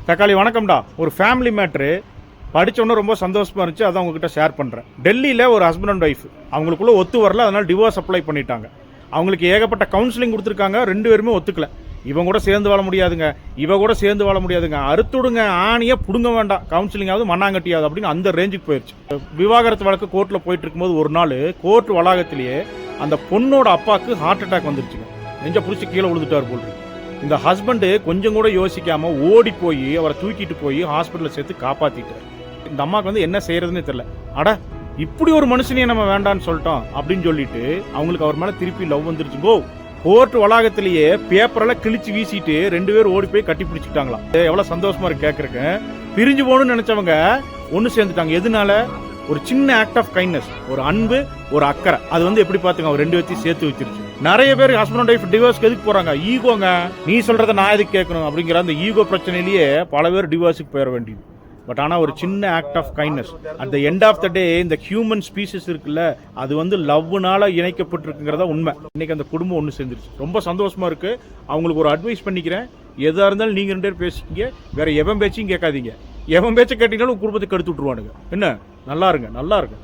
தக்காளி வணக்கம்டா. ஒரு family matter படித்தோன்னே ரொம்ப சந்தோஷமாக இருந்துச்சு, அதான் உங்ககிட்ட ஷேர் பண்ணுறேன். டெல்லியில் ஒரு ஹஸ்பண்ட் அண்ட் ஒய்ஃப் அவங்களுக்குள்ளே ஒத்து வரல, அதனால் டிவோர்ஸ் அப்ளை பண்ணிட்டாங்க. அவங்களுக்கு ஏகப்பட்ட கவுன்சிலிங் கொடுத்துருக்காங்க, 2 பேருமே ஒத்துக்கல. இவன் கூட சேர்ந்து வாழ முடியாதுங்க, இவ கூட சேர்ந்து வாழ முடியாதுங்க, அறுத்துடுங்க, ஆணியை பிடுங்க வேண்டாம், கவுன்சிலிங்காவது மண்ணாங்கட்டியாவது அப்படின்னு அந்த ரேஞ்சுக்கு போயிடுச்சு. விவாகரத்து வழக்கு கோர்ட்டில் போயிட்டு இருக்கும்போது ஒரு நாள் கோர்ட் வளாகத்திலேயே அந்த பொண்ணோட அப்பாவுக்கு ஹார்ட் அட்டாக் வந்துருச்சுங்க. நெஞ்ச பிடிச்சி கீழே விழுந்துட்டார் போல். இந்த ஹஸ்பண்டு கொஞ்சம் கூட யோசிக்காம ஓடி போய் அவரை தூக்கிட்டு போய் ஹாஸ்பிட்டலில் சேர்த்து காப்பாத்திட்டார். இந்த அம்மாவுக்கு என்ன செய்யறதுன்னு தெரியல. அட இப்படி ஒரு மனுஷனையே நம்ம வேண்டான்னு சொல்லிட்டோம் அப்படின்னு சொல்லிட்டு அவங்களுக்கு அவர் மேல திருப்பி லவ் வந்துருச்சுங்கோ. கோர்ட் வளாகத்திலேயே பேப்பரெல்லாம் கிழிச்சு வீசிட்டு 2 பேரும் ஓடி போய் கட்டி பிடிச்சிட்டாங்களாம். எவ்வளவு சந்தோஷமா இருக்கு கேட்கறக்கு. பிரிஞ்சு போகணும்னு நினைச்சவங்க ஒன்னு சேர்ந்துட்டாங்க. எதனால? ஒரு சின்ன ஆக்ட் ஆஃப் கைண்ட்னஸ், ஒரு அன்பு, ஒரு அக்கறை. அது எப்படி பாத்துங்க, அவர் 2 பேர்த்தையும் சேர்த்து வச்சிருச்சு. நிறைய பேர் ஹஸ்பண்ட் அண்ட் ஒய்ஃப் டிவோர்ஸ்க்கு எதுக்கு போறாங்க? ஈகோங்க. நீ சொல்றத நான் எதுக்கு கேட்கணும் அப்படிங்கிற அந்த ஈகோ பிரச்சனையிலேயே பல பேர் டிவோர்ஸுக்கு போயிட வேண்டியது. பட் ஆனால் ஒரு சின்ன act of kindness at the end of the day இந்த ஹியூமன் ஸ்பீசிஸ் இருக்குல்ல, அது லவ்னால இணைக்கப்பட்டிருக்குங்கிறதா உண்மை. இன்னைக்கு அந்த குடும்பம் ஒன்று சேர்ந்துருச்சு. ரொம்ப சந்தோஷமா இருக்கு. அவங்களுக்கு ஒரு அட்வைஸ் பண்ணிக்கிறேன். எதா இருந்தாலும் நீங்க 2 பேர் பேசிக்கிங்க, வேற எவன் பேச்சையும் கேட்காதீங்க. எவன் பேச்சை கேட்டீங்கன்னாலும் குடும்பத்தை கெடுத்து விட்டுருவானுங்க. என்ன, நல்லா இருங்க, நல்லா இருக்கு.